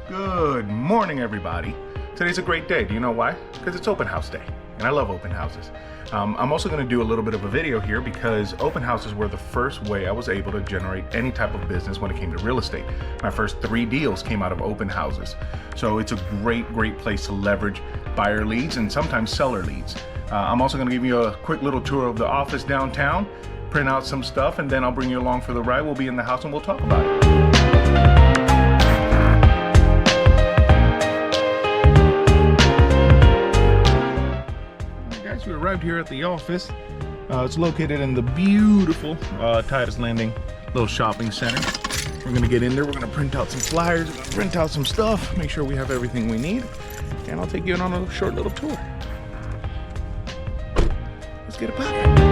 Good morning, everybody. Today's a great day. Do you know why? Because it's open house day, and I love open houses. I'm also going to do a little bit of a video here because open houses were the first way I was able to generate any type of business when it came to real estate. My first 3 deals came out of open houses. So it's a great place to leverage buyer leads and sometimes seller leads. I'm also going to give you a quick little tour of the office downtown, print out some stuff, and then I'll bring you along for the ride. We'll be in the house and we'll talk about it. We arrived here at the office. It's located in the beautiful Titus Landing little shopping center. We're gonna get in there, we're gonna print out some flyers, print out some stuff, make sure we have everything we need, and I'll take you on a short little tour. Let's get it poppin'.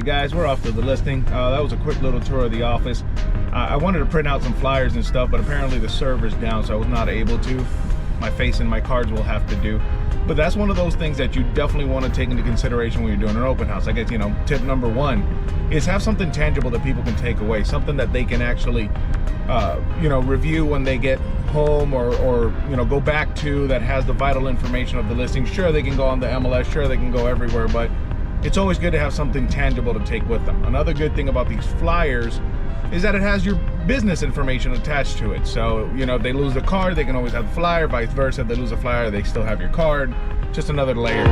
Guys, we're off to the listing. That was a quick little tour of the office. I wanted to print out some flyers and stuff, but apparently the server's down, so I was not able to. My face and my cards will have to do. But that's one of those things that you definitely want to take into consideration when you're doing an open house. I guess, tip number 1 is have something tangible that people can take away, something that they can actually, review when they get home or go back to, that has the vital information of the listing. Sure, they can go on the MLS, sure, they can go everywhere, but it's always good to have something tangible to take with them. Another good thing about these flyers is that it has your business information attached to it. So, if they lose the card, they can always have the flyer, vice versa. If they lose a flyer, they still have your card. Just another layer.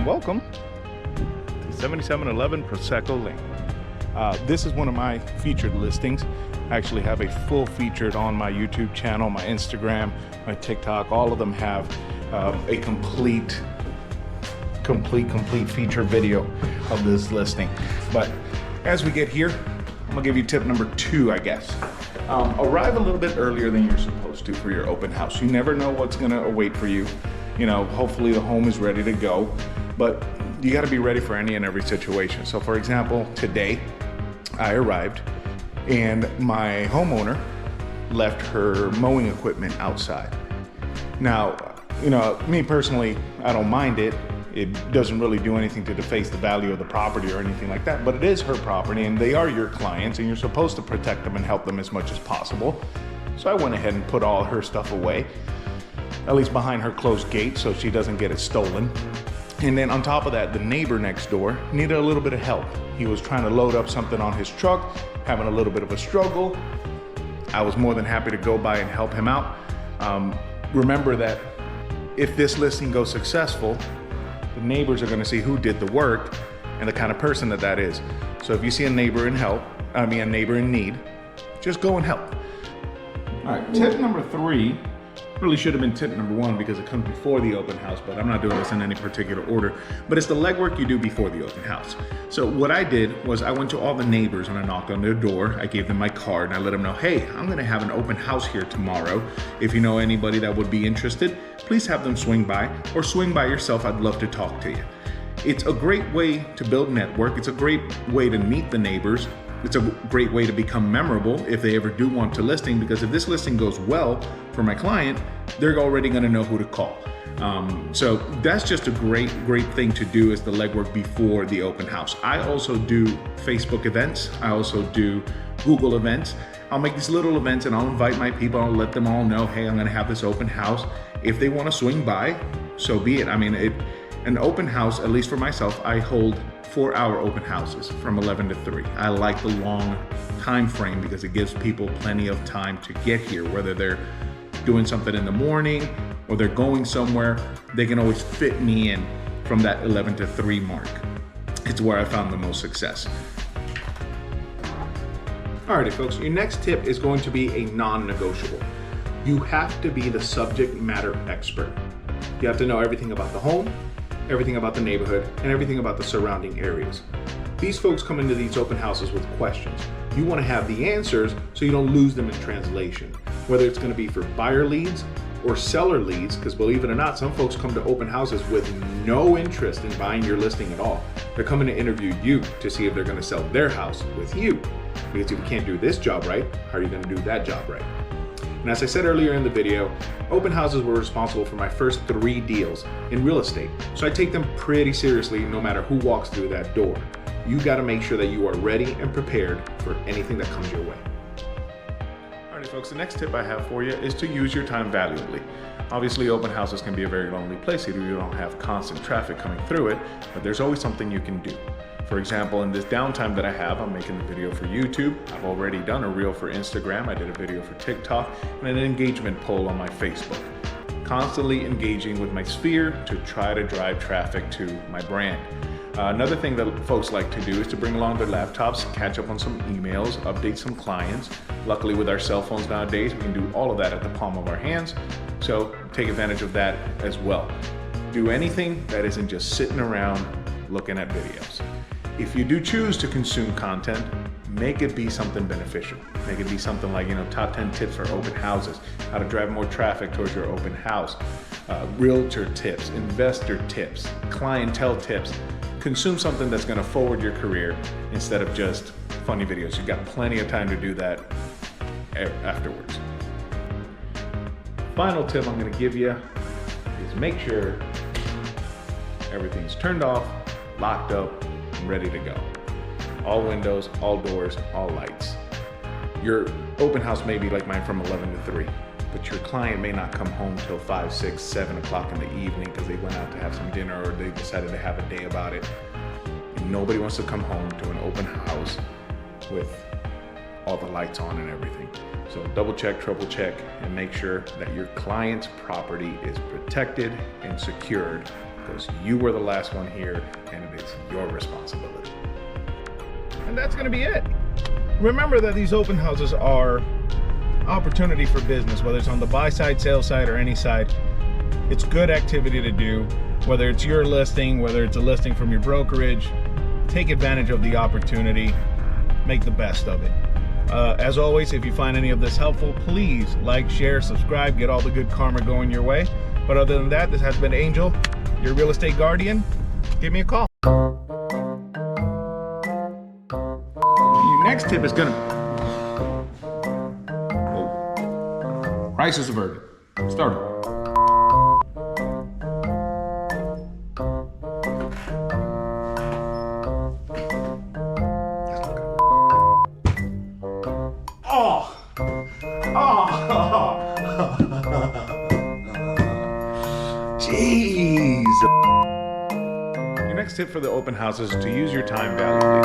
Welcome to 7711 Prosecco Lane. This is one of my featured listings. I actually have a full featured on my YouTube channel, my Instagram, my TikTok. All of them have a complete feature video of this listing. But as we get here, I'm gonna give you tip number 2, I guess. Arrive a little bit earlier than you're supposed to for your open house. You never know what's gonna await for you. Hopefully the home is ready to go. But you got to be ready for any and every situation. So for example, today I arrived and my homeowner left her mowing equipment outside. Now, me personally, I don't mind it. It doesn't really do anything to deface the value of the property or anything like that, but it is her property and they are your clients and you're supposed to protect them and help them as much as possible. So I went ahead and put all her stuff away, at least behind her closed gate, so she doesn't get it stolen. And then on top of that, the neighbor next door needed a little bit of help. He was trying to load up something on his truck, having a little bit of a struggle. I was more than happy to go by and help him out. Remember that if this listing goes successful, the neighbors are gonna see who did the work and the kind of person that is. So if you see a neighbor in need, just go and help. All right, tip number 3. Really should have been tip number 1 because it comes before the open house, but I'm not doing this in any particular order. But it's the legwork you do before the open house. So what I did was I went to all the neighbors and I knocked on their door. I gave them my card and I let them know, hey, I'm gonna have an open house here tomorrow. If you know anybody that would be interested, please have them swing by or swing by yourself. I'd love to talk to you. It's a great way to build network. It's a great way to meet the neighbors. It's a great way to become memorable if they ever do want to listing, because if this listing goes well for my client, they're already gonna know who to call. So that's just a great thing to do, is the legwork before the open house. I also do Facebook events. I also do Google events. I'll make these little events and I'll invite my people. I'll let them all know, hey, I'm gonna have this open house. If they wanna swing by, so be it. I mean, an open house, at least for myself, I hold 4-hour open houses from 11 to 3. I like the long time frame because it gives people plenty of time to get here, whether they're doing something in the morning or they're going somewhere. They can always fit me in from that 11 to 3 mark. It's where I found the most success. Alrighty folks, your next tip is going to be a non-negotiable. You have to be the subject matter expert. You have to know everything about the home, everything about the neighborhood, and everything about the surrounding areas. These folks come into these open houses with questions. You want to have the answers so you don't lose them in translation. Whether it's going to be for buyer leads or seller leads, because believe it or not, some folks come to open houses with no interest in buying your listing at all. They're coming to interview you to see if they're going to sell their house with you. Because if you can't do this job right, how are you going to do that job right? And as I said earlier in the video, open houses were responsible for my first 3 deals in real estate. So I take them pretty seriously no matter who walks through that door. You got to make sure that you are ready and prepared for anything that comes your way. Alright folks, the next tip I have for you is to use your time valuably. Obviously open houses can be a very lonely place if you don't have constant traffic coming through it, but there's always something you can do. For example, in this downtime that I have, I'm making a video for YouTube. I've already done a reel for Instagram. I did a video for TikTok and an engagement poll on my Facebook. Constantly engaging with my sphere to try to drive traffic to my brand. Another thing that folks like to do is to bring along their laptops, catch up on some emails, update some clients. Luckily with our cell phones nowadays, we can do all of that at the palm of our hands. So take advantage of that as well. Do anything that isn't just sitting around looking at videos. If you do choose to consume content, make it be something beneficial. Make it be something like, top 10 tips for open houses, how to drive more traffic towards your open house, realtor tips, investor tips, clientele tips. Consume something that's going to forward your career instead of just funny videos. You've got plenty of time to do that afterwards. Final tip I'm going to give you is make sure everything's turned off, locked up, and ready to go. All windows, all doors, all lights. Your open house may be like mine from 11 to 3, but your client may not come home till 5, 6, 7 o'clock in the evening because they went out to have some dinner or they decided to have a day about it. And nobody wants to come home to an open house with all the lights on and everything. So double check, triple check, and make sure that your client's property is protected and secured because you were the last one here and it is your responsibility. And that's going to be it. Remember that these open houses are opportunity for business, whether it's on the buy side, sell side, or any side. It's good activity to do, whether it's your listing, whether it's a listing from your brokerage. Take advantage of the opportunity, make the best of it. As always, if you find any of this helpful, please like, share, subscribe, get all the good karma going your way. But other than that, this has been Angel, your real estate guardian. Give me a call. Your next tip is gonna... Crisis averted. Start over. Jeez. Your next tip for the open house is to use your time valuably.